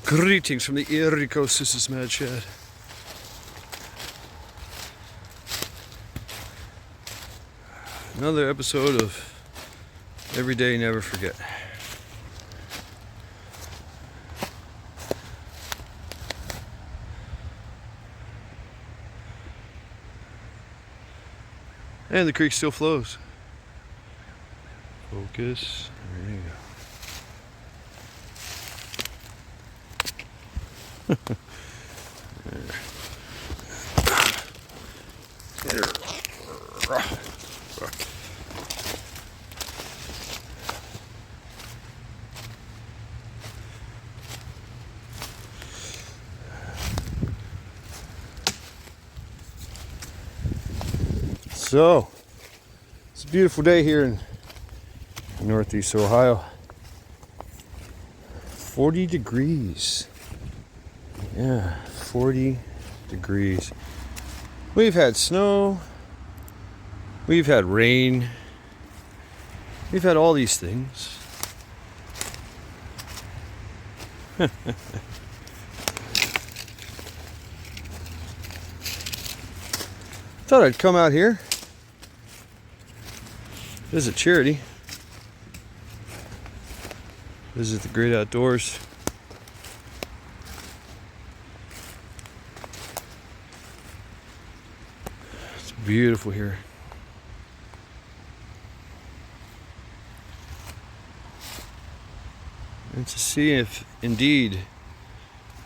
Greetings from the Erie Coast, this is Mad Chad. Another episode of Every Day Never Forget. And the creek still flows. Focus. There you go. So, it's a beautiful day here in Northeast Ohio. 40 degrees. Yeah, 40 degrees. We've had snow. We've had rain. We've had all these things. Thought I'd come out here. Visit charity. Visit the great outdoors. It's beautiful here. And to see if indeed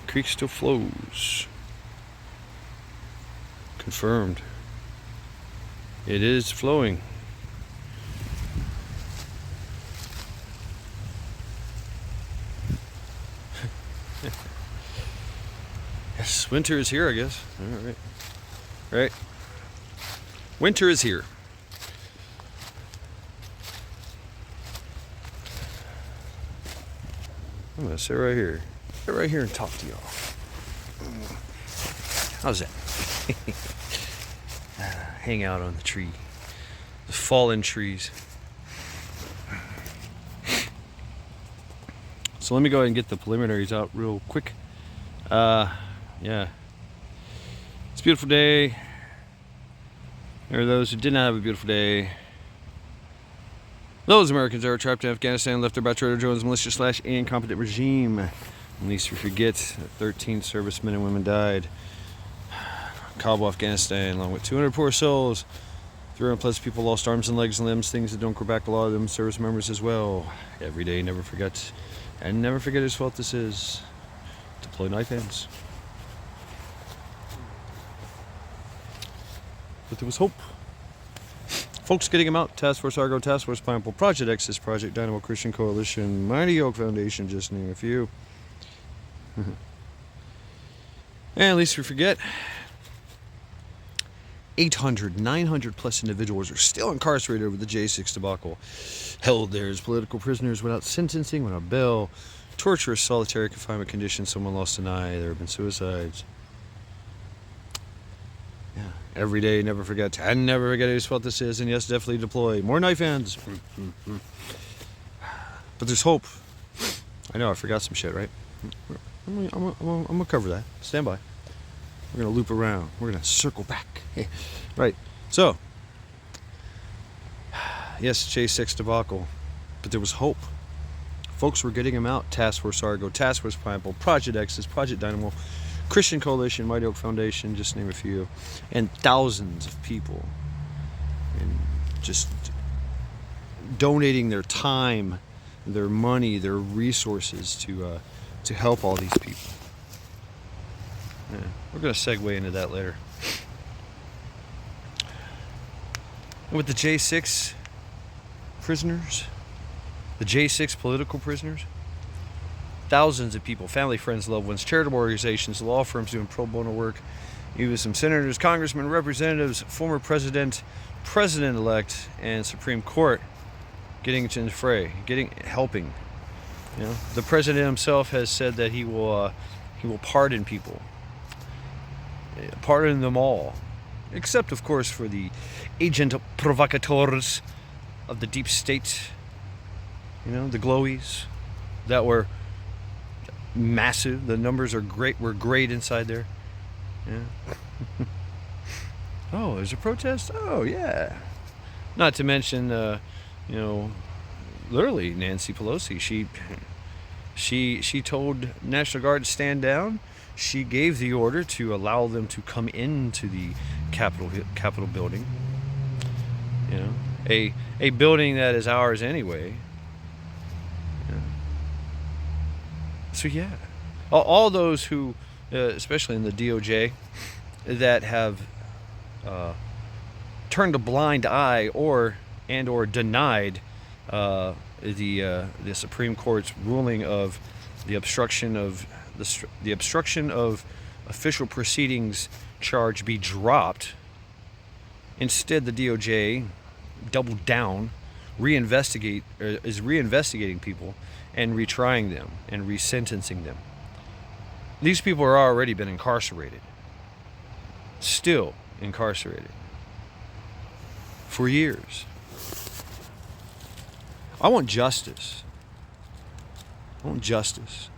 the creek still flows. Confirmed. It is flowing. Yes, winter is here, I guess. All right. Right. Winter is here. I'm gonna sit right here. Sit right here and talk to y'all. How's that? Hang out on the tree. The fallen trees. So let me go ahead and get the preliminaries out real quick. Yeah. It's a beautiful day. There are those who did not have a beautiful day. Those Americans that are trapped in Afghanistan left there by Trader Joe's militia / incompetent regime. At least we forget that 13 servicemen and women died. Kabul, Afghanistan, along with 200 poor souls. 300 plus people lost arms and legs and limbs, things that don't grow back. A lot of them service members as well. Every day, never forget. And never forget whose fault this is. Deploy knife hands. But there was hope. Folks getting them out. Task Force Argo, Task Force Pineapple, Project Exodus, Project Dynamo, Christian Coalition, Mighty Oak Foundation, just name a few. And at least we forget, 800, 900 plus individuals are still incarcerated over the J6 debacle. Held there as political prisoners without sentencing, without bail, torturous solitary confinement conditions, someone lost an eye, there have been suicides. Yeah, every day, never forget, and never forget whose fault this is, and yes, definitely deploy more knife hands. But there's hope. I know, I forgot some shit, right? I'm gonna cover that. Stand by. We're gonna loop around. We're gonna circle back. Right. So, yes, J6 debacle, but there was hope. Folks were getting them out. Task Force Argo, Task Force Pineapple, Project Exodus, Project Dynamo, Christian Coalition, Mighty Oak Foundation, just name a few, and thousands of people, and just donating their time, their money, their resources to help all these people. Yeah, we're going to segue into that later. And with the J6 prisoners, the J6 political prisoners, thousands of people, family, friends, loved ones, charitable organizations, law firms doing pro bono work, even some senators, congressmen, representatives, former president, president-elect, and Supreme Court getting into the fray, helping. You know, the president himself has said that he will pardon people, pardon them all, except of course for the agent provocateurs of the deep state. You know, the glowies that were massive. The numbers are great. Were great inside there. Yeah. Oh, there's a protest. Oh, yeah. Not to mention, you know, literally Nancy Pelosi. She told National Guard to stand down. She gave the order to allow them to come into the Capitol building. You know, a building that is ours anyway. Yeah. So yeah, all those who, especially in the DOJ, that have turned a blind eye or denied the Supreme Court's ruling of the obstruction of official proceedings charge be dropped. Instead, the DOJ doubled down, is reinvestigating people and retrying them and resentencing them. These people are already been incarcerated, still incarcerated for years. I want justice. I want justice.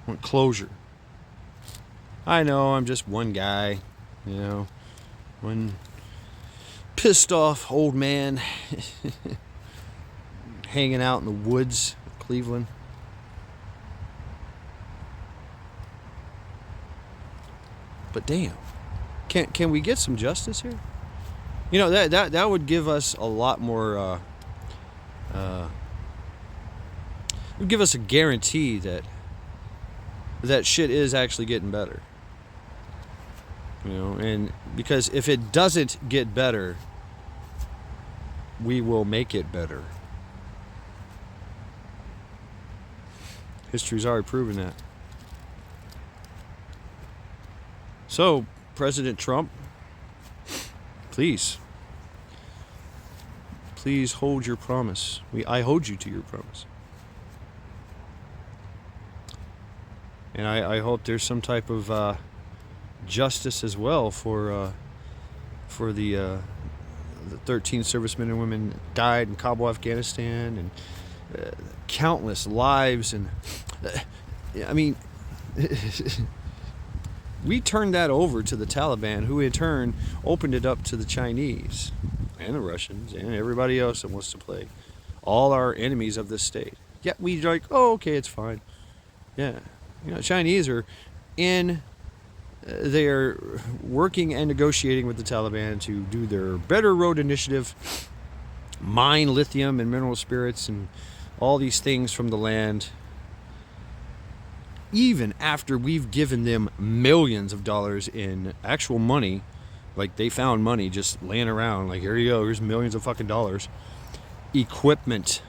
I want closure. I know I'm just one guy, you know, one pissed off old man hanging out in the woods of Cleveland. But damn, can we get some justice here? You know, that would give us a lot more. Would give us a guarantee that shit is actually getting better. You know, and because if it doesn't get better, we will make it better. History's already proven that. So, President Trump, please hold your promise. I hold you to your promise. And I hope there's some type of justice as well for the 13 servicemen and women died in Kabul, Afghanistan, and countless lives. And I mean, we turned that over to the Taliban, who in turn opened it up to the Chinese and the Russians and everybody else that wants to play. All our enemies of this state. Yet we like, oh, okay, it's fine. Yeah. You know, Chinese are they're working and negotiating with the Taliban to do their Better Road Initiative, mine lithium and mineral spirits and all these things from the land, even after we've given them millions of dollars in actual money. Like, they found money just laying around. Like, here you go, here's millions of fucking dollars. Equipment.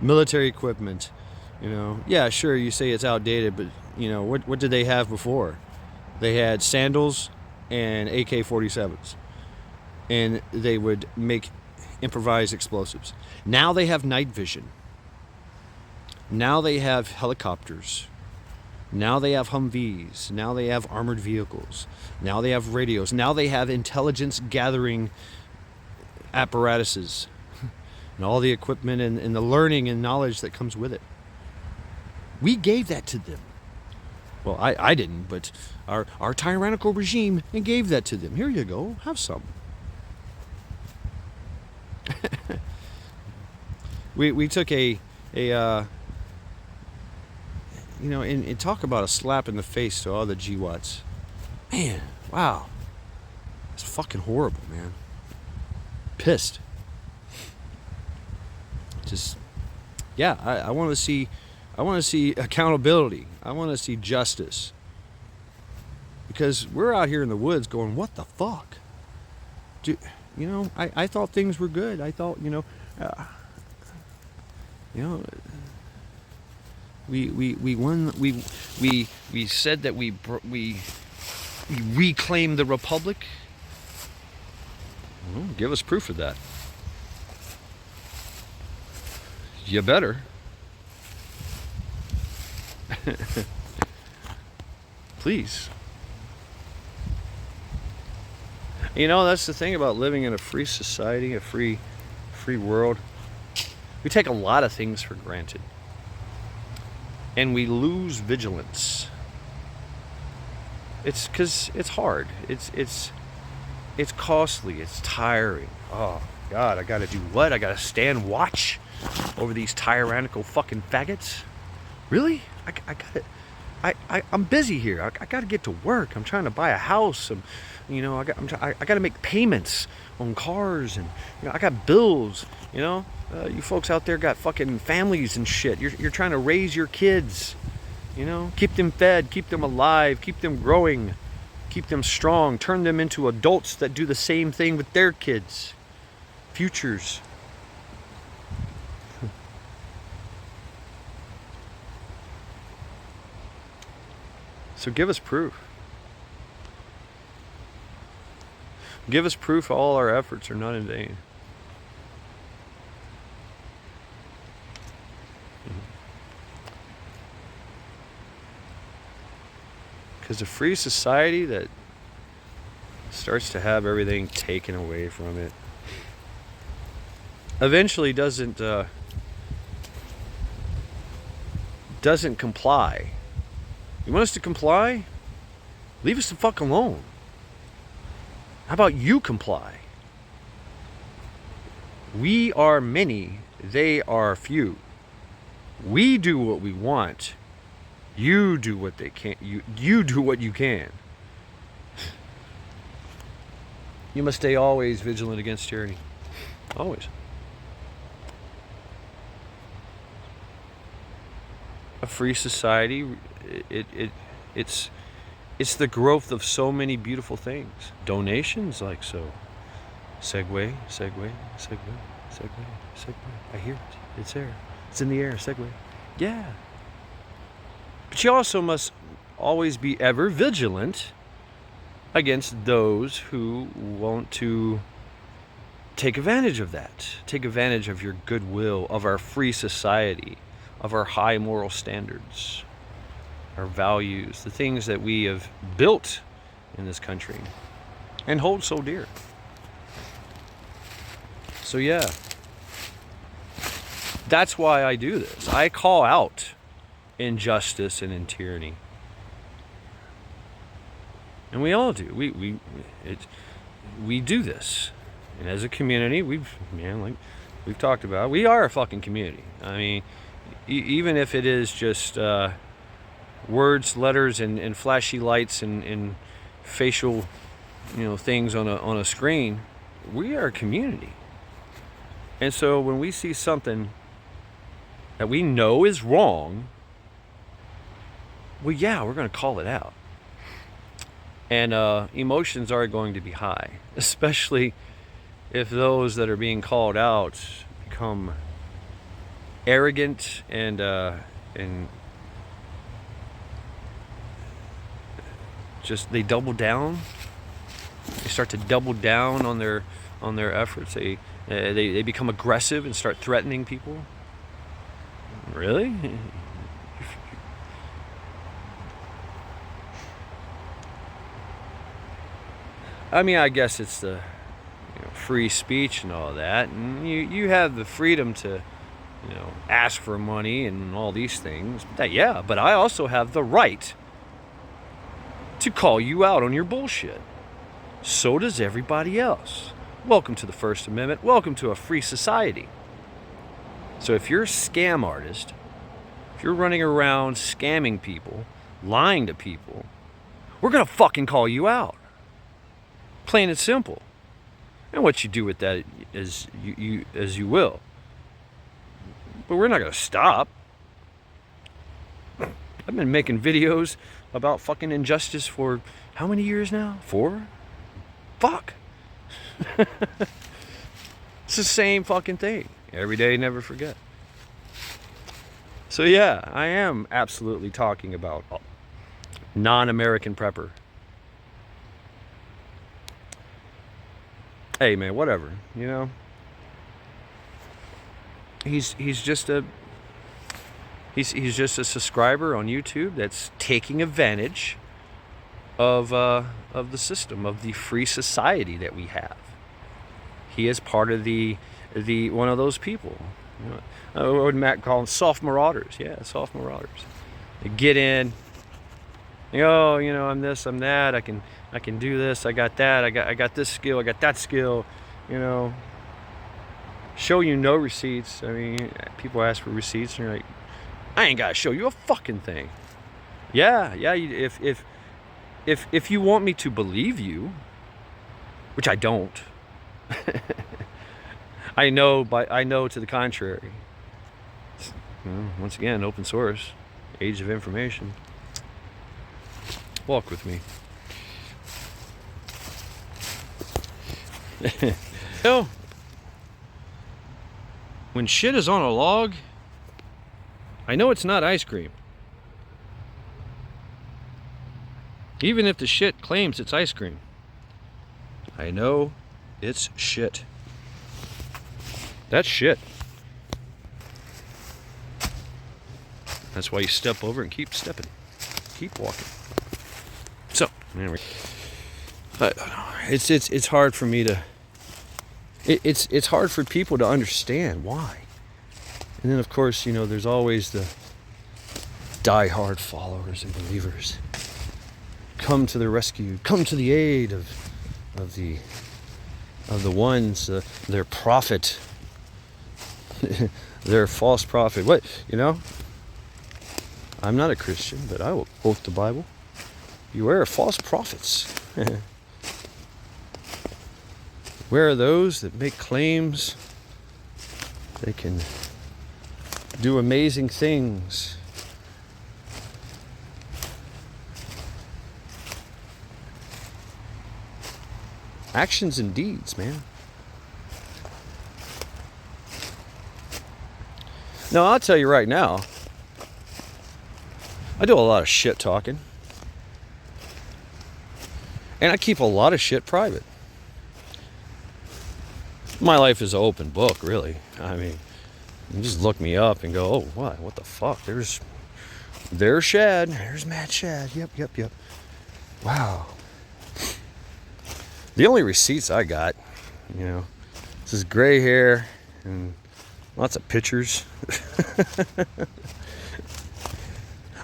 Military equipment. You know, yeah, sure, you say it's outdated, but, you know, what did they have before? They had sandals and AK-47s. And they would make improvised explosives. Now they have night vision. Now they have helicopters. Now they have Humvees. Now they have armored vehicles. Now they have radios. Now they have intelligence gathering apparatuses. And all the equipment and the learning and knowledge that comes with it. We gave that to them. Well, I didn't, but our tyrannical regime gave that to them. Here you go. Have some. we took a you know, and talk about a slap in the face to all the GWATs. Man, wow. It's fucking horrible, man. Pissed. Just, yeah, I want to see accountability. I want to see justice. Because we're out here in the woods going, what the fuck? You know, I thought things were good. I thought, we won. We said that we reclaimed the republic. Well, give us proof of that. You better. Please. You know, that's the thing about living in a free society, a free world. We take a lot of things for granted. and we lose vigilance. It's because it's hard. It's costly. It's tiring. Oh God, I gotta do what? I gotta stand watch over these tyrannical fucking faggots? Really? I'm busy here. I gotta get to work. I'm trying to buy a house. I gotta make payments on cars, and I got bills. You folks out there got fucking families and shit. You're trying to raise your kids. Keep them fed, keep them alive, keep them growing, keep them strong, turn them into adults that do the same thing with their kids. Futures. So give us proof. Give us proof all our efforts are not in vain. Because a free society that starts to have everything taken away from it eventually doesn't comply. You want us to comply? Leave us the fuck alone. How about you comply? We are many, they are few. We do what we want. You do what they can. You do what you can. You must stay always vigilant against tyranny. Always. A free society, it's the growth of so many beautiful things. Donations, like so. Segway. I hear it. It's there. It's in the air. Segway. Yeah. But you also must always be ever vigilant against those who want to take advantage of that. Take advantage of your goodwill, of our free society, of our high moral standards, our values, the things that we have built in this country and hold so dear. So yeah, that's why I do this. I call out injustice and in tyranny, and we all do. We do this, and as a community, like we've talked about, we are a fucking community. I mean, even if it is just words, letters, and flashy lights and facial, things on a screen, we are a community. And so when we see something that we know is wrong, well, yeah, we're going to call it out. And emotions are going to be high, especially if those that are being called out become arrogant and just they double down. They start to double down on their efforts. They become aggressive and start threatening people. Really? I mean, I guess it's the free speech and all that, and you have the freedom to ask for money and all these things. But I also have the right to call you out on your bullshit. So does everybody else. Welcome to the First Amendment. Welcome to a free society. So if you're a scam artist, if you're running around scamming people, lying to people, we're gonna fucking call you out. Plain and simple. And what you do with that is you will. But we're not gonna stop. I've been making videos about fucking injustice for how many years now? 4? Fuck. It's the same fucking thing. Every day, never forget. So yeah, I am absolutely talking about non-American prepper. Hey man, whatever, He's just a subscriber on YouTube that's taking advantage of the system, of the free society that we have. He is part of the one of those people. What would Matt call them? Soft marauders. Yeah, soft marauders. They get in. They go, oh, you know, I'm this, I'm that. I can do this. I got that. I got this skill. I got that skill. You know, show you no receipts. I mean, people ask for receipts, and you're like, I ain't gotta show you a fucking thing. Yeah. If you want me to believe you, which I don't. I know to the contrary. Well, once again, open source, age of information. Walk with me. So, when shit is on a log, I know it's not ice cream. Even if the shit claims it's ice cream, I know it's shit. That's shit. That's why you step over and keep stepping. Keep walking. So, anyway, it's hard for me to... It's hard for people to understand why. And then, of course, you know, there's always the die-hard followers and believers. Come to the rescue. Come to the aid of the ones, their prophet, their false prophet. What, you know? I'm not a Christian, but I will quote the Bible. Beware of false prophets. Where are those that make claims they can do amazing things? Actions and deeds, man. No, I'll tell you right now, I do a lot of shit talking. And I keep a lot of shit private. My life is an open book, really. I mean, you just look me up and go, oh, what the fuck? There's Shad. There's Matt Shad. Yep. Wow. The only receipts I got, you know, this is gray hair and lots of pictures.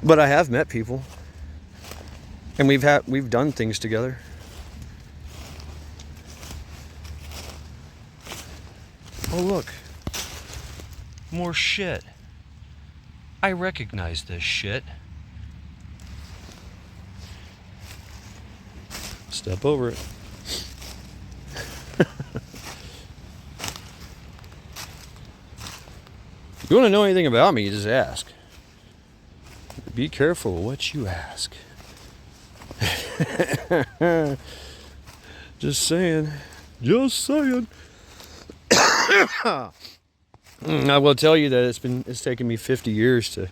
But I have met people, and we've done things together. Oh, look, more shit. I recognize this shit. Step over it. If you want to know anything about me, you just ask. Be careful what you ask. Just saying. I will tell you that it's taken me 50 years to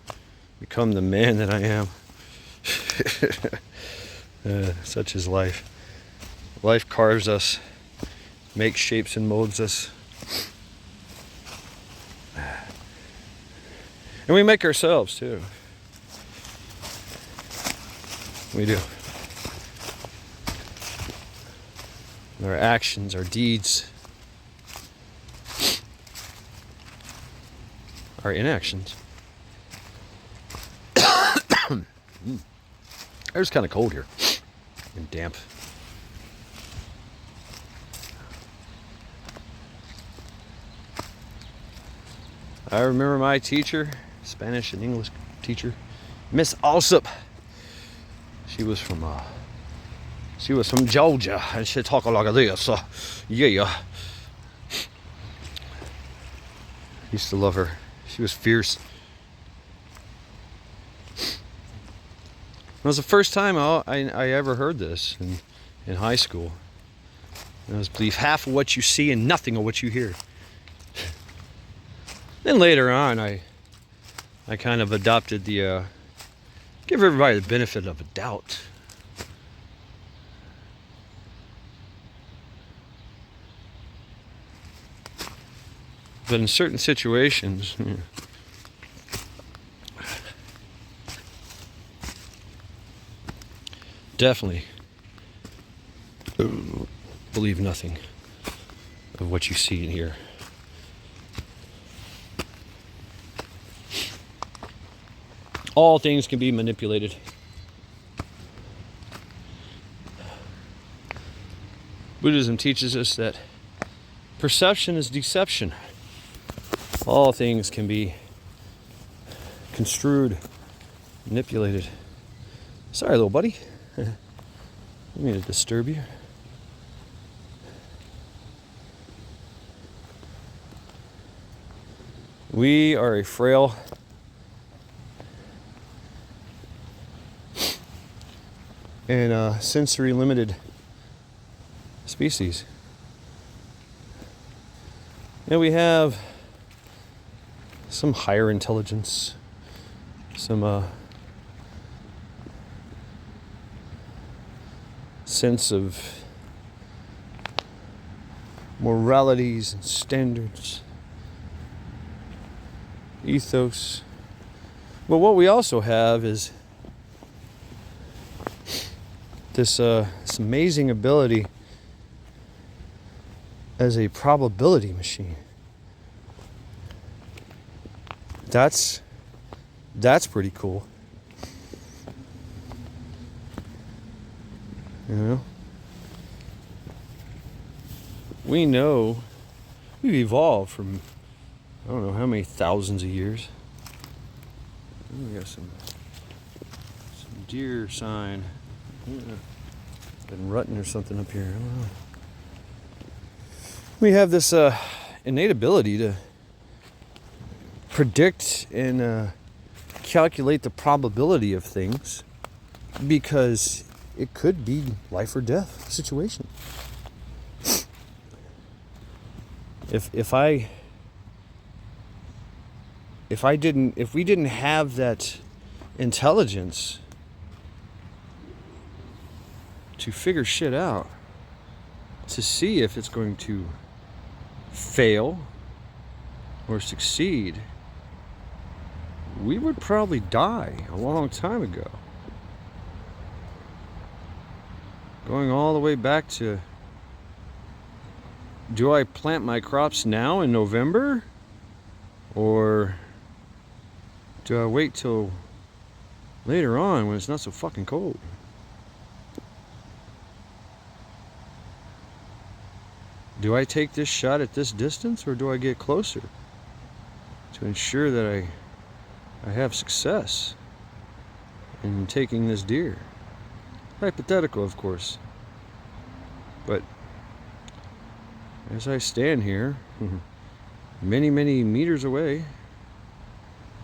become the man that I am. Such is life. Life carves us, makes shapes and molds us. And we make ourselves too. We do. Our actions, our deeds, our inactions. It's kind of cold here and damp. I remember my teacher, Spanish and English teacher, Miss Alsop. She was from Georgia, and she talked like this. Yeah. Used to love her. She was fierce. It was the first time I ever heard this in high school. And I was believe half of what you see and nothing of what you hear. Then later on, I kind of adopted the give everybody the benefit of a doubt. But in certain situations, definitely believe nothing of what you see and hear. All things can be manipulated. Buddhism teaches us that perception is deception. All things can be construed, manipulated. Sorry, little buddy. I didn't mean to disturb you. We are a frail and sensory limited species. And we have some higher intelligence, some sense of moralities and standards, ethos. But what we also have is this amazing ability as a probability machine. That's pretty cool. You know? We know we've evolved from I don't know how many thousands of years. Oh, we got some deer sign. Been rutting or something up here. I don't know. We have this innate ability to predict and calculate the probability of things because it could be life or death situation. If we didn't have that intelligence to figure shit out, to see if it's going to fail or succeed, we would probably die a long time ago. Going all the way back to, do I plant my crops now in November? Or do I wait till later on when it's not so fucking cold? Do I take this shot at this distance, or do I get closer to ensure that I have success in taking this deer? Hypothetical, of course. But as I stand here, many, many meters away,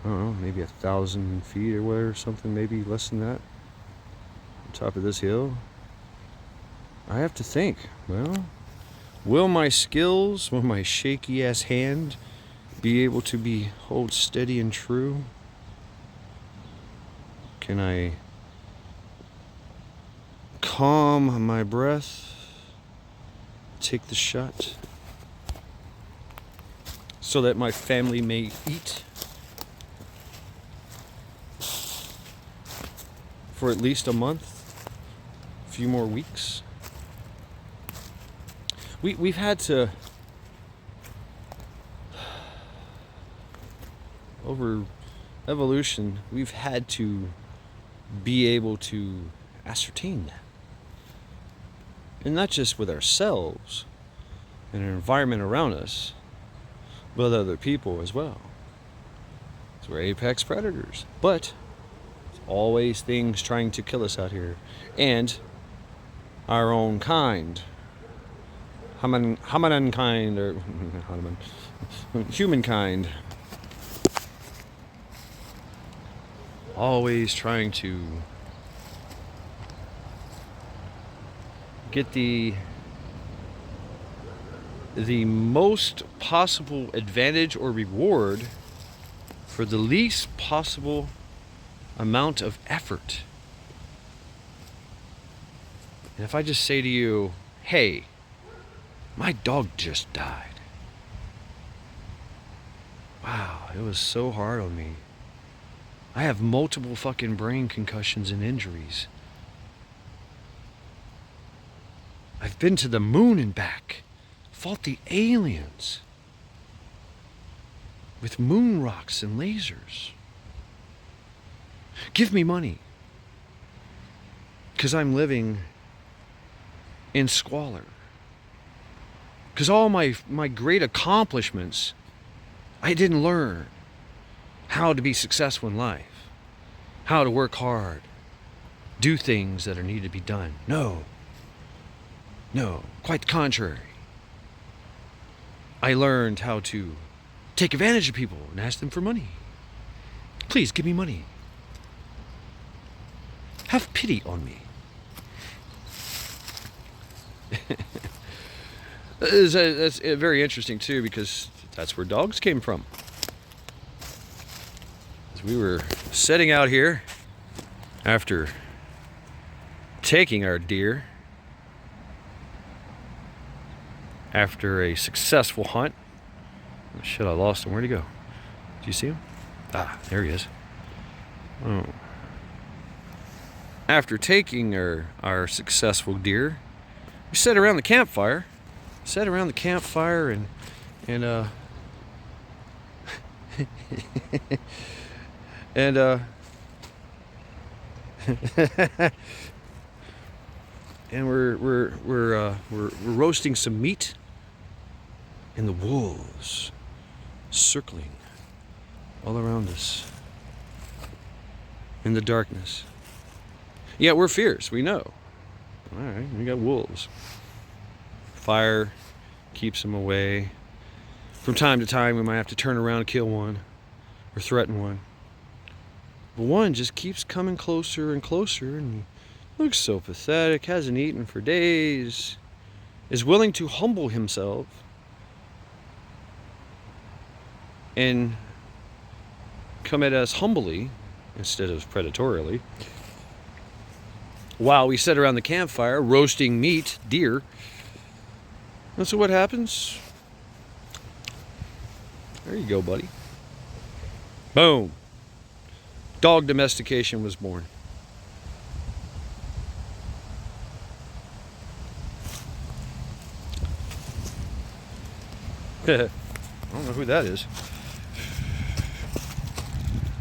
I don't know, maybe 1,000 feet away or something, maybe less than that, on top of this hill, I have to think, well, will my skills, will my shaky ass hand be able to hold steady and true? Can I calm my breath, take the shot, so that my family may eat for at least a month, a few more weeks? We've had to, over evolution, we've had to be able to ascertain that. And not just with ourselves and our environment around us, but other people as well. So we're apex predators. But there's always things trying to kill us out here. And our own kind. Humankind, or humankind, always trying to get the most possible advantage or reward for the least possible amount of effort. And if I just say to you, hey, my dog just died. Wow, it was so hard on me. I have multiple fucking brain concussions and injuries. I've been to the moon and back. Fought the aliens. With moon rocks and lasers. Give me money. Because I'm living in squalor. Because all my great accomplishments, I didn't learn how to be successful in life, how to work hard, do things that are needed to be done. No, quite the contrary. I learned how to take advantage of people and ask them for money. Please give me money. Have pity on me. That's very interesting too, because that's where dogs came from. As we were setting out here after taking our deer after a successful hunt. Oh, shit, I lost him. Where'd he go? Did you see him? Ah, there he is. Oh. After taking our successful deer, we sat around the campfire. And and we're roasting some meat, and the wolves circling all around us in the darkness. Yeah, we're fierce, we know. All right, we got wolves. Fire keeps them away. From time to time, we might have to turn around and kill one or threaten one. But one just keeps coming closer and closer, and he looks so pathetic, hasn't eaten for days, is willing to humble himself and come at us humbly instead of predatorily. While we sit around the campfire roasting meat, deer. And so what happens? There you go, buddy. Boom. Dog domestication was born. I don't know who that is.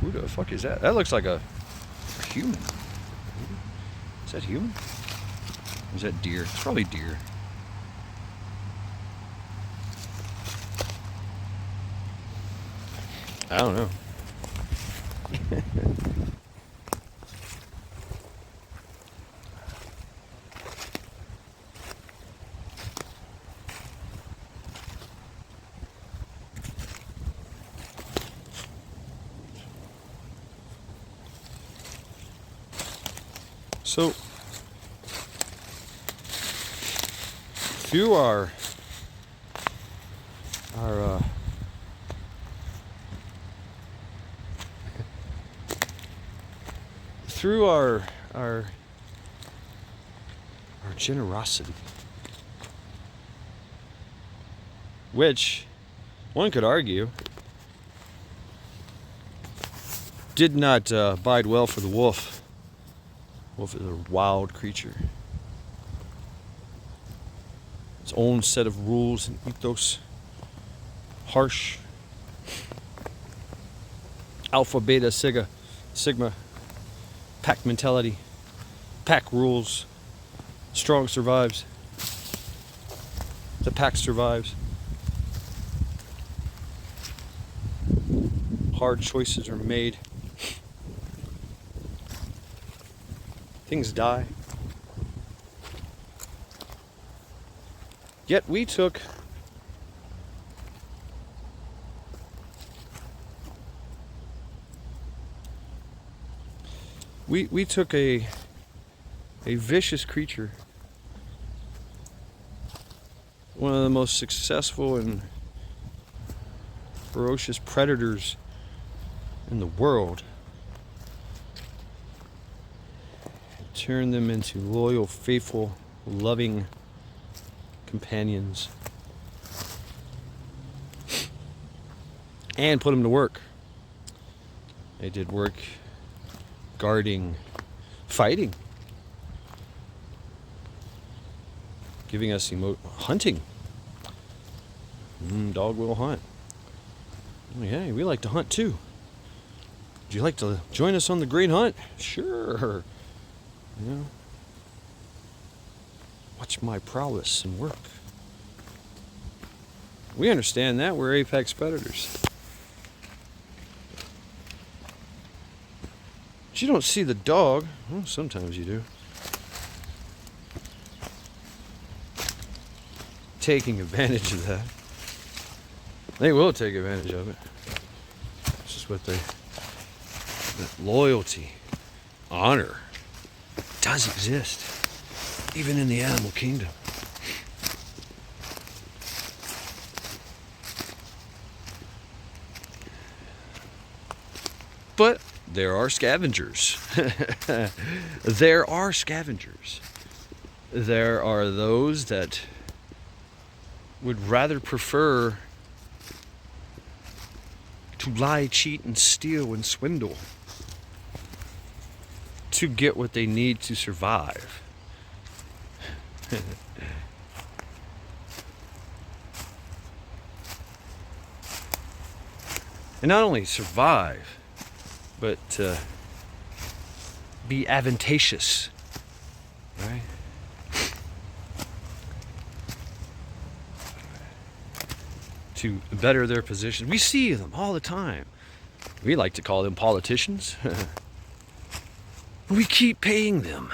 Who the fuck is that? That looks like a human. Is that human? Or is that deer? It's probably deer. I don't know. So, through our generosity, which one could argue did not bide well for the wolf. Wolf is a wild creature. Its own set of rules and ethos. Harsh. Alpha, beta, sigma. Pack mentality. Pack rules. Strong survives. The pack survives. Hard choices are made. Things die. Yet we took a vicious creature, one of the most successful and ferocious predators in the world, and turn them into loyal, faithful, loving companions, and put them to work. They did work guarding, fighting, giving us hunting. Dog will hunt. Hey, we like to hunt too. Would you like to join us on the great hunt? Sure. You know, watch my prowess and work. We understand that. We're apex predators. But you don't see the dog. Well, sometimes you do. Taking advantage of that. They will take advantage of it. It's just what they... That loyalty, honor, does exist. Even in the animal kingdom. But there are scavengers. There are scavengers. There are those that would rather prefer to lie, cheat, and steal and swindle to get what they need to survive. And not only survive, but be advantageous, right? To better their position. We see them all the time. We like to call them politicians. We keep paying them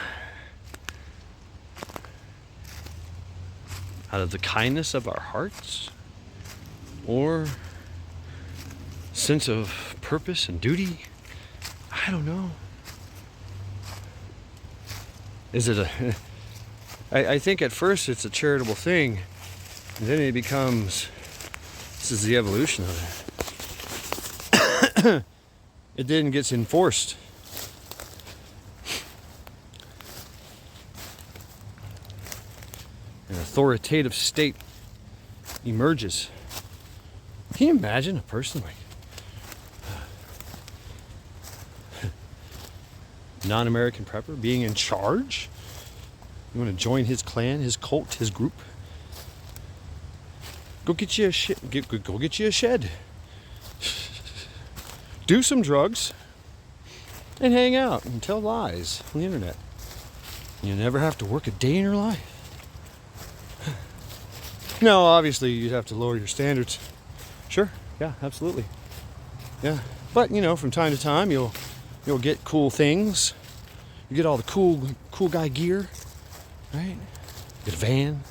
out of the kindness of our hearts or sense of purpose and duty. I don't know. Is it a... I think at first it's a charitable thing, and then it becomes... This is the evolution of it. It then gets enforced. An authoritative state emerges. Can you imagine a person like non-American prepper being in charge? You want to join his clan, his cult, his group? Go get you a go get you a shed. Do some drugs and hang out and tell lies on the internet. You never have to work a day in your life. No, obviously you'd have to lower your standards. Sure, yeah, absolutely. Yeah, but you know, from time to time you'll get cool things. You get all the cool guy gear, right? Get a van.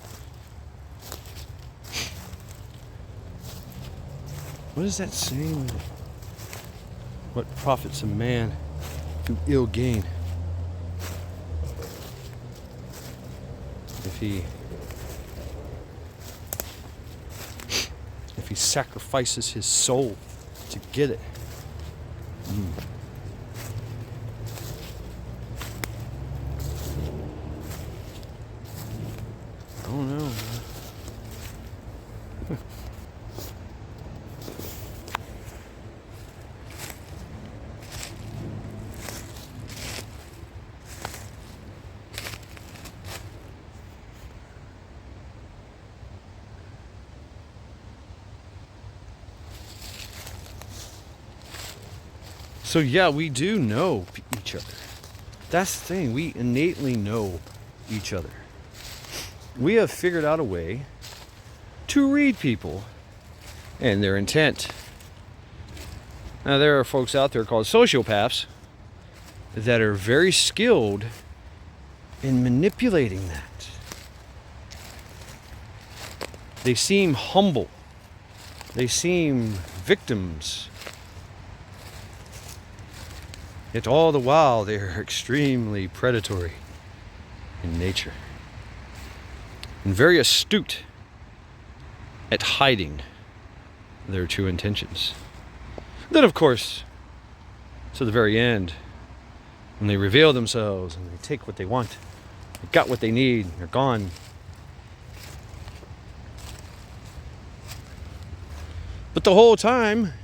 What is that saying? What profits a man through ill gain? If he sacrifices his soul to get it. I don't know. So yeah, we do know each other. That's the thing. We innately know each other. We have figured out a way to read people and their intent. Now, there are folks out there called sociopaths that are very skilled in manipulating that. They seem humble. They seem victims. Yet all the while they are extremely predatory in nature. And very astute at hiding their true intentions. Then, of course, to the very end, when they reveal themselves and they take what they want, they got what they need, and they're gone. But the whole time,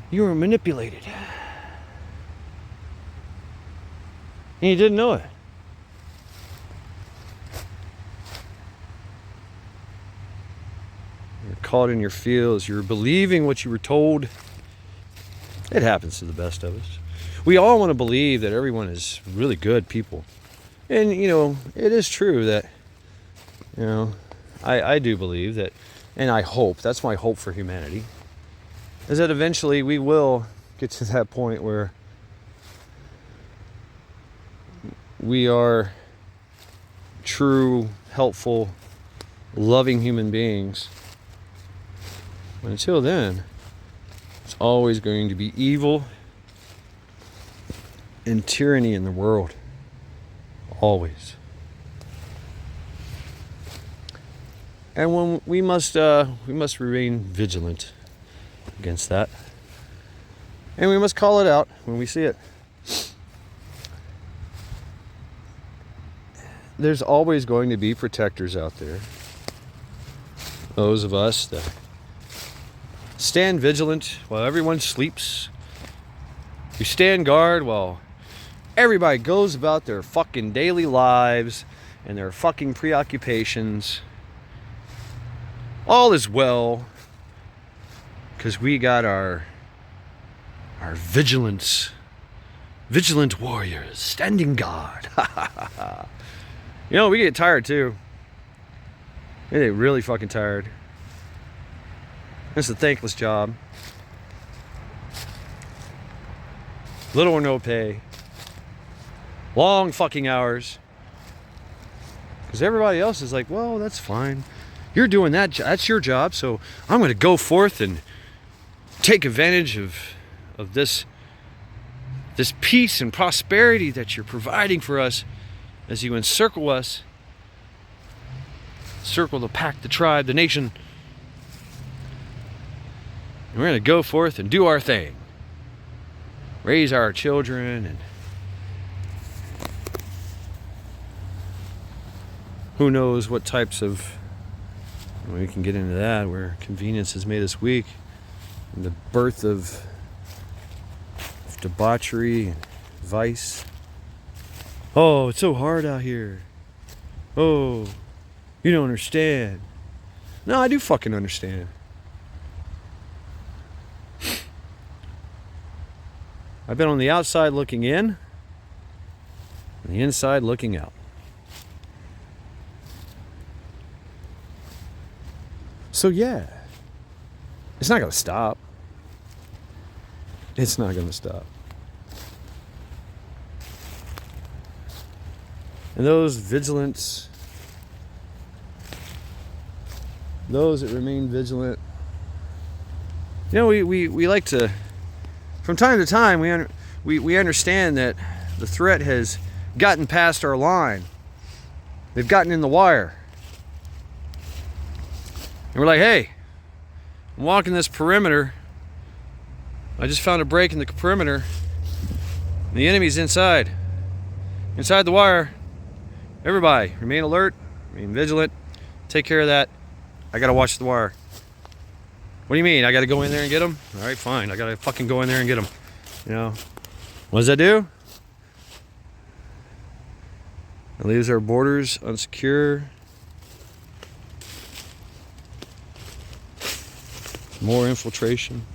you were manipulated. And you didn't know it. You're caught in your feels. You're believing what you were told. It happens to the best of us. We all want to believe that everyone is really good people. And, it is true that, I do believe that, and I hope, that's my hope for humanity, is that eventually we will get to that point where we are true, helpful, loving human beings. But until then, it's always going to be evil and tyranny in the world. Always. And when we must remain vigilant against that. And we must call it out when we see it. There's always going to be protectors out there. Those of us that stand vigilant while everyone sleeps. We stand guard while everybody goes about their fucking daily lives and their fucking preoccupations. All is well, because we got our vigilant warriors standing guard. We get tired too. We get really fucking tired. It's a thankless job. Little or no pay. Long fucking hours. Because everybody else is like, well, that's fine. You're doing that. That's your job. So I'm going to go forth and take advantage of this peace and prosperity that you're providing for us as you encircle us. Circle the pack, the tribe, the nation. And we're going to go forth and do our thing. Raise our children, and who knows what types of, we can get into that, where convenience has made us weak, and the birth of debauchery and vice. Oh, it's so hard out here. Oh, you don't understand. No, I do fucking understand. I've been on the outside looking in, and the inside looking out. So yeah, it's not going to stop. It's not going to stop. And those vigilants, those that remain vigilant, we like to, from time to time, we understand that the threat has gotten past our line. They've gotten in the wire. And we're like, hey, I'm walking this perimeter. I just found a break in the perimeter. And the enemy's inside the wire. Everybody, remain alert, remain vigilant, take care of that. I gotta watch the wire. What do you mean? I gotta go in there and get them? All right, fine. I gotta fucking go in there and get them. What does that do? It leaves our borders unsecure. More infiltration.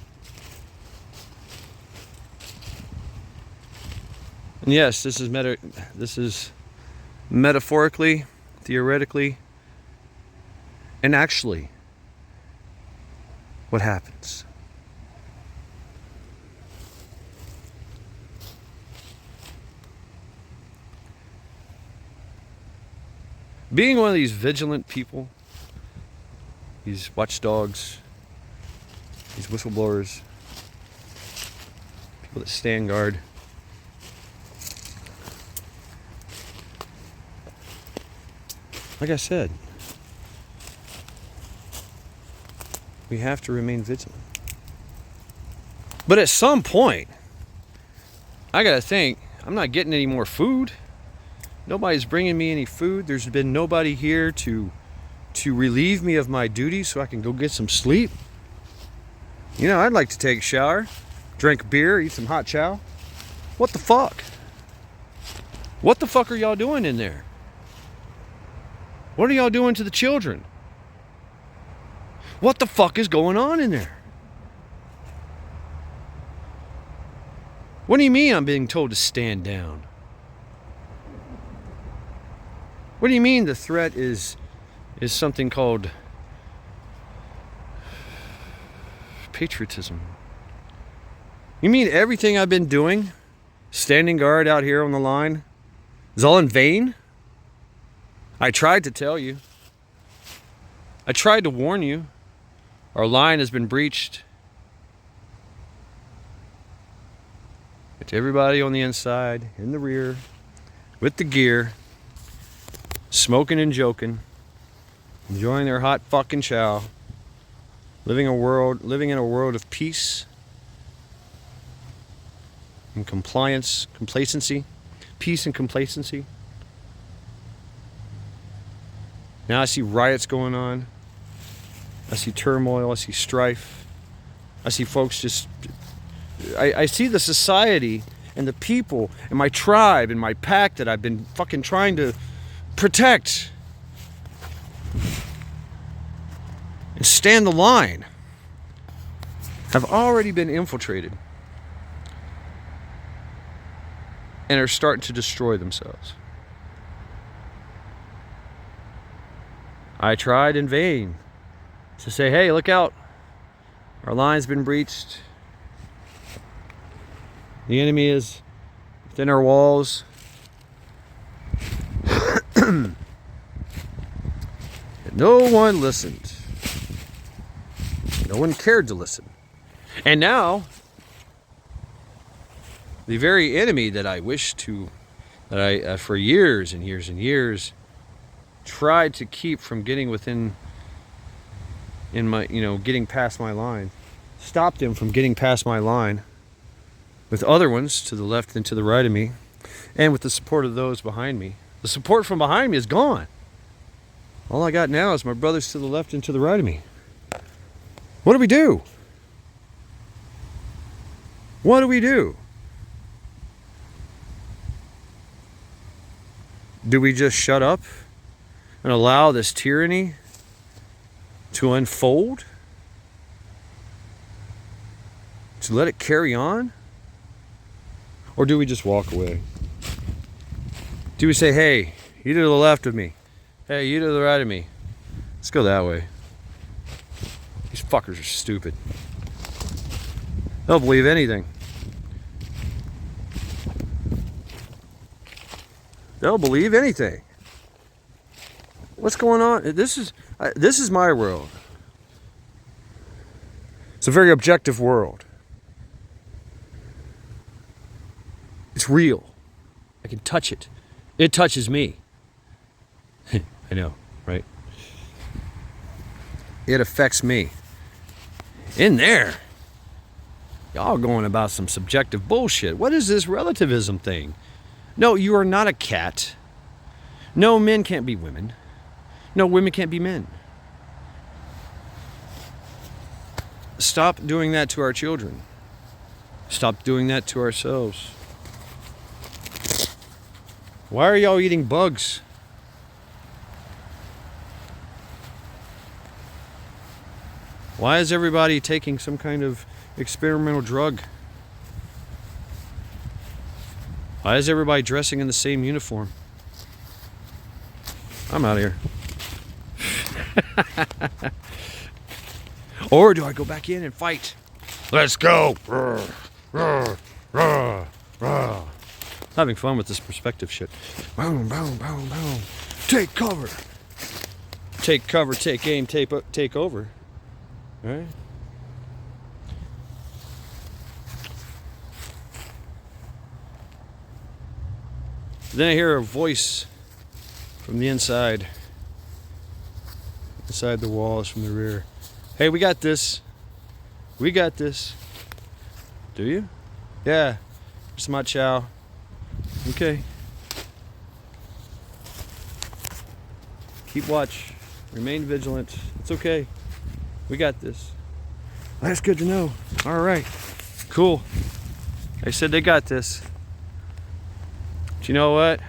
And yes, this is metaphorically, theoretically, and actually what happens. Being one of these vigilant people, these watchdogs, these whistleblowers, people that stand guard, like I said, we have to remain vigilant. But at some point, I gotta think, I'm not getting any more food. Nobody's bringing me any food. There's been nobody here to relieve me of my duties so I can go get some sleep. I'd like to take a shower, drink beer, eat some hot chow. What the fuck? What the fuck are y'all doing in there? What are y'all doing to the children? What the fuck is going on in there? What do you mean I'm being told to stand down? What do you mean the threat is something called patriotism? You mean everything I've been doing, standing guard out here on the line, is all in vain? I tried to tell you. I tried to warn you. Our line has been breached. To everybody on the inside, in the rear, with the gear, smoking and joking, enjoying their hot fucking chow, living in a world of peace and complacency, peace and complacency. Now I see riots going on. I see turmoil. I see strife. I see folks just... I see the society and the people and my tribe and my pack that I've been fucking trying to protect and stand the line have already been infiltrated and are starting to destroy themselves. I tried in vain to say, hey, look out. Our line's been breached. The enemy is within our walls. And no one listened. No one cared to listen. And now, the very enemy that I for years and years and years tried to keep from getting getting past my line, stopped him from getting past my line, with other ones to the left and to the right of me, and with the support of those behind me. The support from behind me is gone. All I got now is my brothers to the left and to the right of me. What do we do? What do we do? Do we just shut up and allow this tyranny to unfold? To let it carry on? Or do we just walk away? Do we say, hey, you to the left of me. Hey, you to the right of me. Let's go that way. These fuckers are stupid. They'll believe anything. They'll believe anything. What's going on? This is my world. It's a very objective world. It's real. I can touch it. It touches me. I know, right? It affects me. In there, y'all going about some subjective bullshit. What is this relativism thing? No, you are not a cat. No, men can't be women. No, women can't be men. Stop doing that to our children. Stop doing that to ourselves. Why are y'all eating bugs? Why is everybody taking some kind of experimental drug? Why is everybody dressing in the same uniform? I'm out of here. Or do I go back in and fight? Let's go. Having fun with this perspective shit. Boom, boom, boom, boom. Take cover. Take cover, take aim, take over. All right? Then I hear a voice from the inside the walls, from the rear. Hey, we got this. We got this. Do you? Yeah. It's my chow. Okay. Keep watch. Remain vigilant. It's okay. We got this. That's good to know. All right. Cool. They said they got this. But you know what?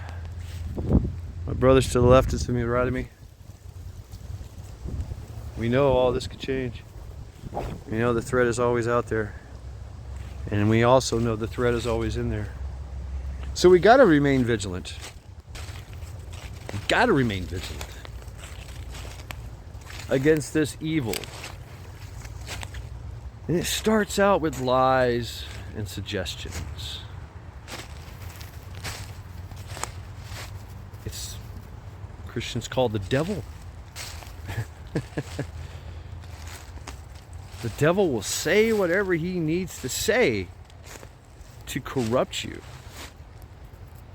My brother's to the left and to the right of me. We know all this could change. We know the threat is always out there. And we also know the threat is always in there. So we got to remain vigilant. Got to remain vigilant against this evil. And it starts out with lies and suggestions. It's Christians call the devil. The devil will say whatever he needs to say to corrupt you,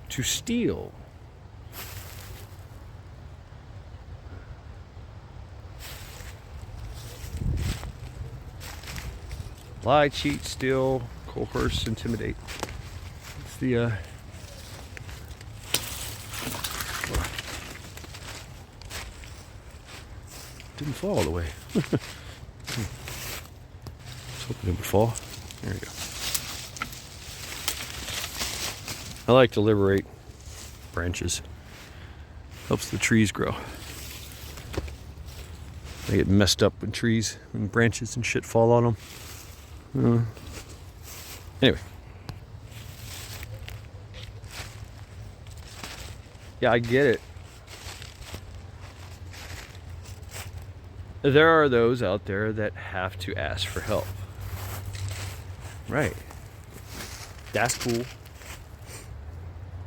to steal. Lie, cheat, steal, coerce, intimidate. It's the didn't fall all the way. I was hoping it would fall. There we go. I like to liberate branches. Helps the trees grow. They get messed up when trees and branches and shit fall on them. Anyway. Yeah, I get it. There are those out there that have to ask for help. Right. That's cool.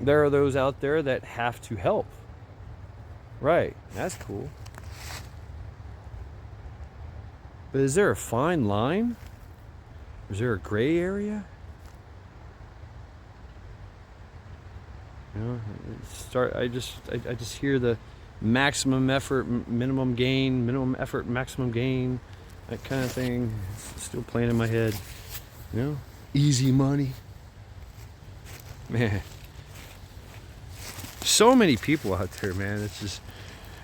There are those out there that have to help. Right. That's cool. But is there a fine line? Is there a gray area? You know, I just hear the maximum effort, minimum gain, minimum effort, maximum gain, that kind of thing. It's still playing in my head. You know, easy money. Man, so many people out there, man. It's just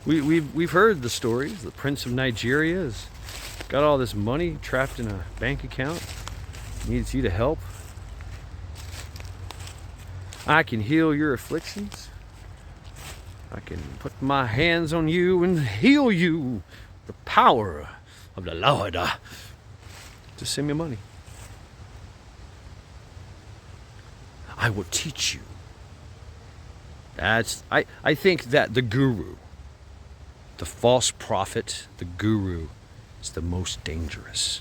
we've heard the stories. The Prince of Nigeria has got all this money trapped in a bank account. Needs you to help. I can heal your afflictions. I can put my hands on you and heal you. The power of the Lord. Just send me money. I will teach you. I think that the guru, the false prophet, the guru, is the most dangerous.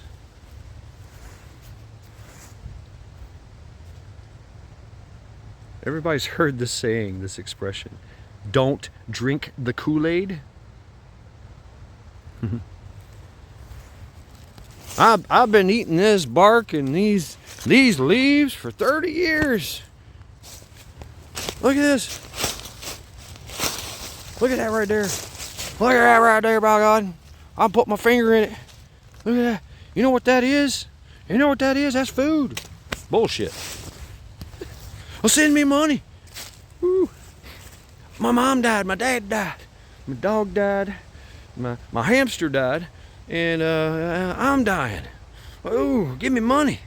Everybody's heard this saying, this expression. Don't drink the Kool-Aid. I've been eating this bark and these leaves for 30 years. Look at this. Look at that right there. Look at that right there, by God. I'll put my finger in it. Look at that. You know what that is? You know what that is? That's food. Bullshit. Well, send me money. Woo. My mom died. My dad died. My dog died. My hamster died. And I'm dying. Ooh, give me money.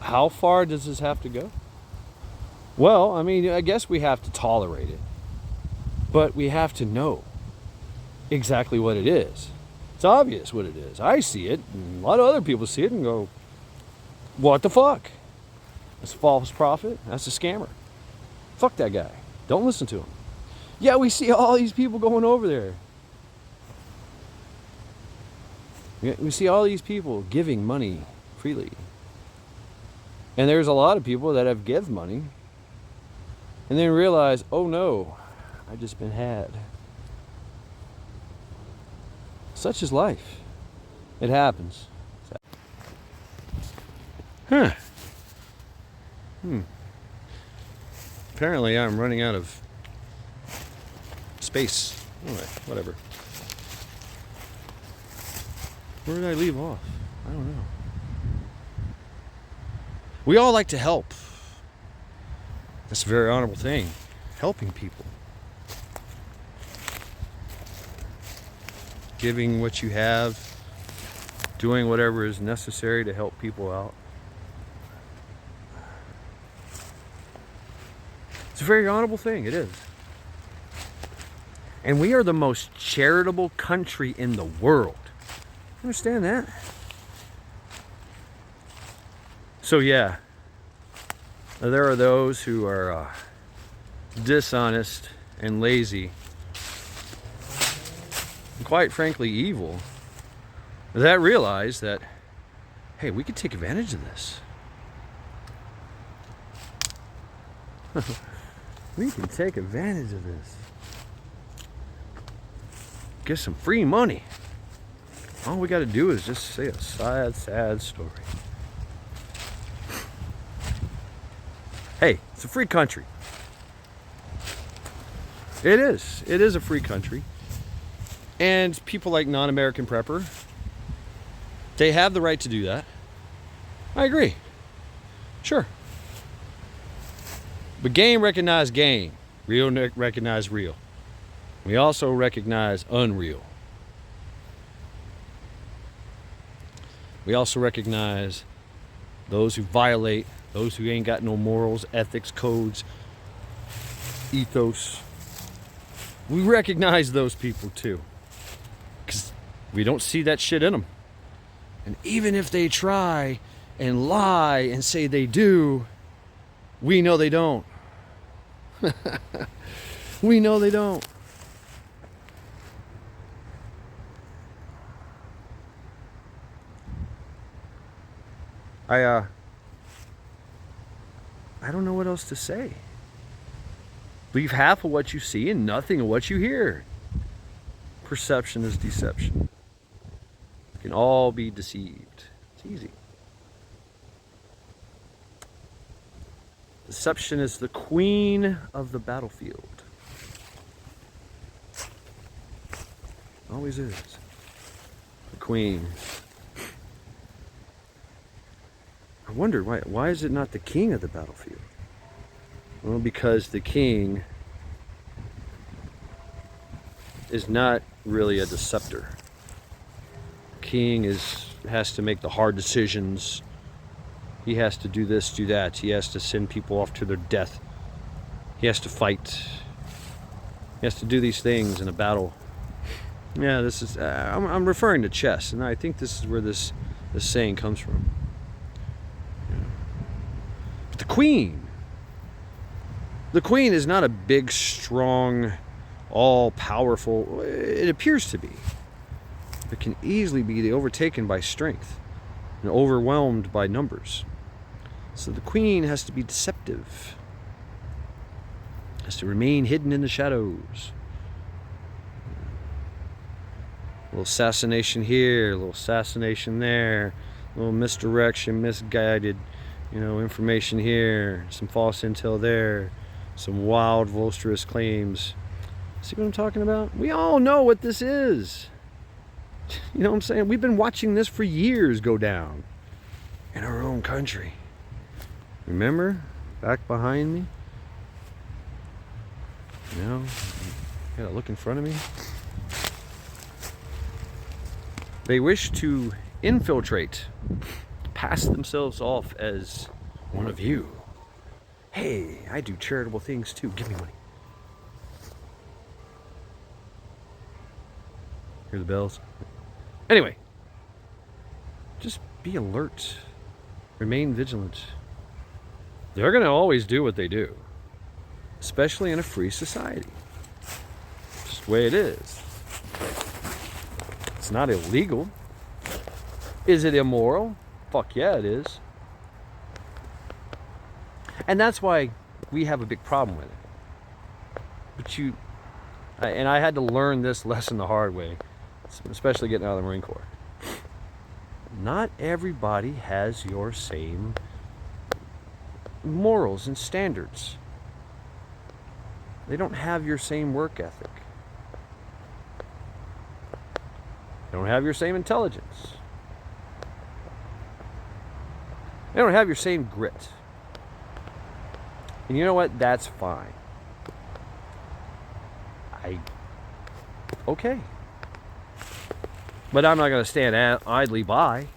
How far does this have to go? Well, I mean, I guess we have to tolerate it. But we have to know exactly what it is. It's obvious what it is. I see it, and a lot of other people see it and go, what the fuck? That's a false prophet. That's a scammer. Fuck that guy. Don't listen to him. Yeah, we see all these people going over there. We see all these people giving money freely. And there's a lot of people that have give money and then realize, oh no, I've just been had. Such is life. It happens. Huh. Apparently I'm running out of space. Anyway, whatever. Where did I leave off? I don't know. We all like to help. That's a very honorable thing. Helping people. Giving what you have. doing whatever is necessary to help people out. It's a very honorable thing, it is. And we are the most charitable country in the world. Understand that? So yeah, there are those who are dishonest and lazy, and quite frankly evil, that realize that, hey, we could take advantage of this. We can take advantage of this. Get some free money. All we got to do is just say a sad, sad story. Hey, it's a free country. It is. It is a free country. And people like Non-American Prepper, they have the right to do that. I agree. Sure. But game recognize game. Real recognize real. We also recognize unreal. We also recognize those who violate, those who ain't got no morals, ethics, codes, ethos. We recognize those people too. Because we don't see that shit in them. And even if they try and lie and say they do, we know they don't. We know they don't. I don't know what else to say. Believe half of what you see and nothing of what you hear. Perception is deception. We can all be deceived. It's easy. Deception is the queen of the battlefield. Always is. The queen. I wondered why is it not the king of the battlefield? Well, because the king is not really a deceptor. The king has to make the hard decisions. He has to do this, do that. He has to send people off to their death. He has to fight. He has to do these things in a battle. Yeah, this is. I'm referring to chess, and I think this is where this saying comes from. But the queen is not a big, strong, all-powerful. It appears to be. It can easily be overtaken by strength and overwhelmed by numbers. So the queen has to be deceptive. Has to remain hidden in the shadows. A little assassination here, a little assassination there, a little misdirection, misguided, information here, some false intel there, some wild, boisterous claims. See what I'm talking about? We all know what this is. You know what I'm saying? We've been watching this for years go down in our own country. Remember? Back behind me? Gotta look in front of me. They wish to infiltrate, pass themselves off as one of you. Hey, I do charitable things too. Give me money. Hear the bells? Anyway, just be alert. Remain vigilant. They're going to always do what they do, especially in a free society. Just the way it is. It's not illegal. Is it immoral? Fuck yeah, it is. And that's why we have a big problem with it. But I had to learn this lesson the hard way, especially getting out of the Marine Corps. Not everybody has your same morals and standards. They don't have your same work ethic. They don't have your same intelligence. They don't have your same grit. And you know what? That's fine. Okay. But I'm not going to stand idly by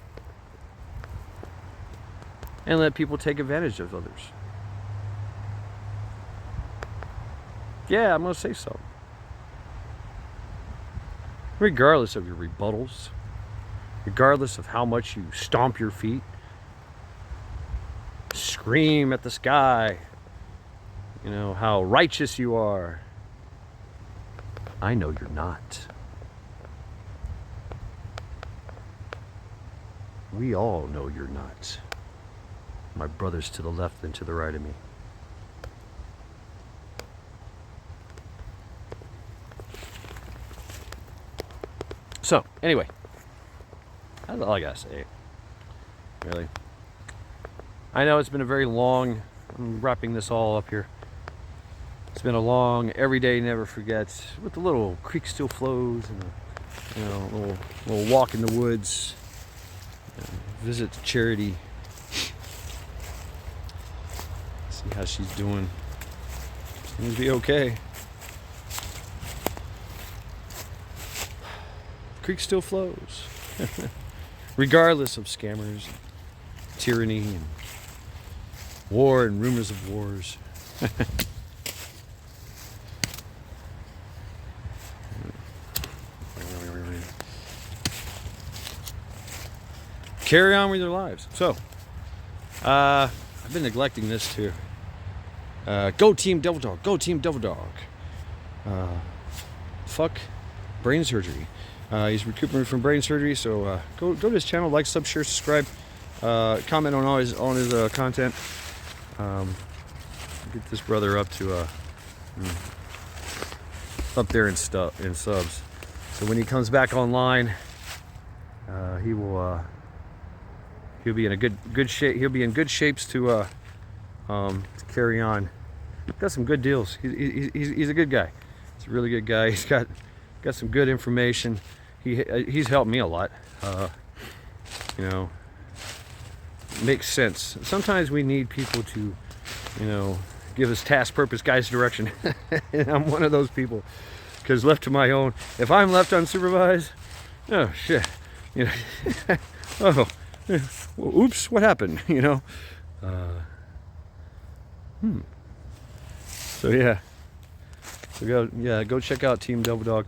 and let people take advantage of others. Yeah, I'm going to say so. Regardless of your rebuttals, regardless of how much you stomp your feet, scream at the sky, you know, how righteous you are. I know you're not. We all know you're not. My brothers to the left and to the right of me. So, anyway, that's all I gotta say. Really. I know it's been a very long, I'm wrapping this all up here. It's been a long, every day never forgets, with the little creek still flows and a, you know, little walk in the woods, visit Charity, see how she's doing. Seems to be okay. The creek still flows, regardless of scammers, and tyranny, and war and rumors of wars. Carry on with your lives. So, I've been neglecting this too. Go Team Devil Dog. Go Team Devil Dog. Fuck brain surgery. He's recuperating from brain surgery, so go to his channel, like, sub, share, subscribe, comment on his content. Get this brother up to up there in subs. So when he comes back online, he'll be in a good shape. He'll be in good shapes to carry on. Got some good deals. He's a good guy. He's a really good guy. He's got some good information. He's helped me a lot. You know, makes sense. Sometimes we need people to, you know, give us task, purpose, guidance, direction. And I'm one of those people, because left to my own, if I'm left unsupervised, oh shit, you know, oh, well, oops, what happened? You know. So yeah. So go check out Team Devil Dog.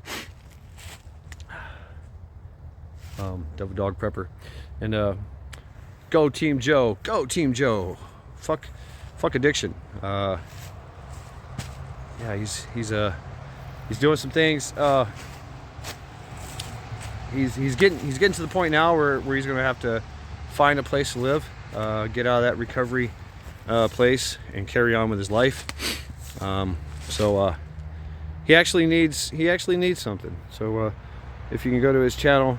Devil Dog Prepper. And go Team Joe. Go Team Joe. Fuck addiction. Yeah, he's doing some things. He's getting to the point now where he's gonna have to find a place to live, get out of that recovery place and carry on with his life. So he actually needs something. So if you can go to his channel,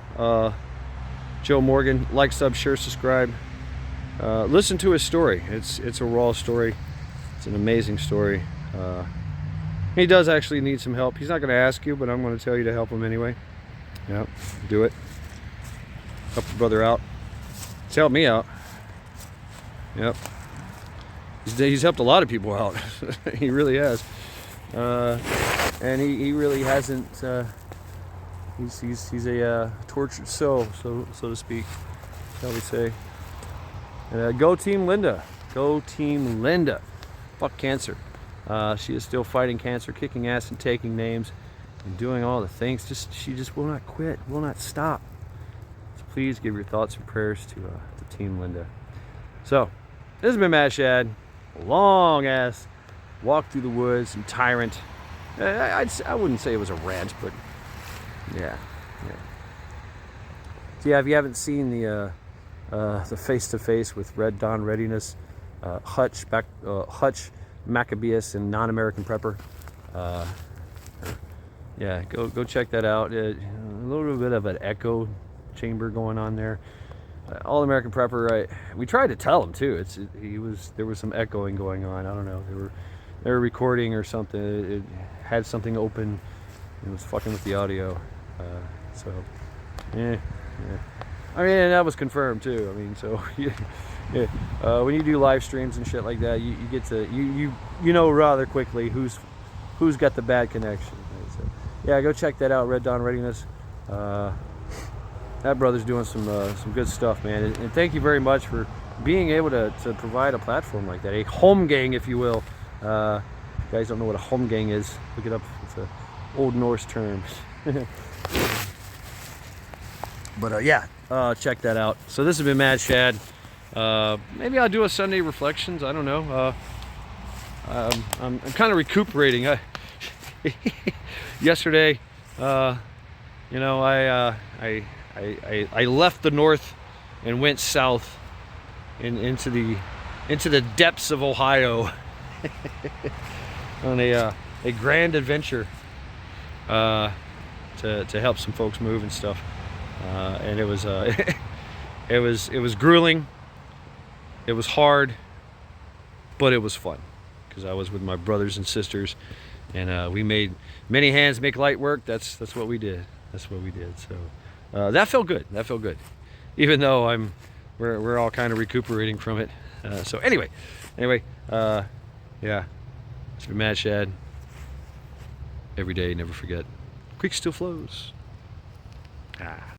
Joe Morgan, like, sub, share, subscribe, listen to his story. It's a raw story. It's an amazing story. He does actually need some help. He's not going to ask you, but I'm going to tell you to help him anyway. Yep, do it. Help your brother out. He's helped me out. Yep. He's helped a lot of people out. He really has. And he really hasn't. He's a tortured soul, so to speak, shall we say? And go Team Linda. Go Team Linda. Fuck cancer. She is still fighting cancer, kicking ass and taking names, and doing all the things. She just will not quit, will not stop. So please give your thoughts and prayers to Team Linda. So this has been Matt Shad. Long ass walk through the woods and tyrant. I wouldn't say it was a rant, but yeah. So yeah, if you haven't seen the face-to-face with Red Dawn Readiness, Hutch, Maccabeus, and Non-American Prepper, yeah, go check that out. A little bit of an echo chamber going on there. All American Prepper, we tried to tell him too. There was some echoing going on. I don't know. They were recording or something. It had something open. It was fucking with the audio. So yeah. I mean, and that was confirmed too. I mean, so yeah. When you do live streams and shit like that, you get to you know rather quickly who's got the bad connection. So, yeah, go check that out. Red Dawn Readiness. that brother's doing some good stuff, man. And thank you very much for being able to provide a platform like that, a holmgang, if you will. You guys don't know what a holmgang is, look it up. It's a Old Norse term. But yeah, check that out. So this has been Mad Shad. Maybe I'll do a Sunday reflections. I don't know. I'm kind of recuperating. Yesterday, you know, I left the north and went south into the depths of Ohio on a grand adventure to help some folks move and stuff. And it was it was grueling. It was hard, but it was fun because I was with my brothers and sisters, and we made many hands make light work. That's what we did. That's what we did. So that felt good. That felt good, even though we're all kind of recuperating from it. So anyway, yeah, it's been Mad Shad. Every day, never forget. Creek still flows. Ah.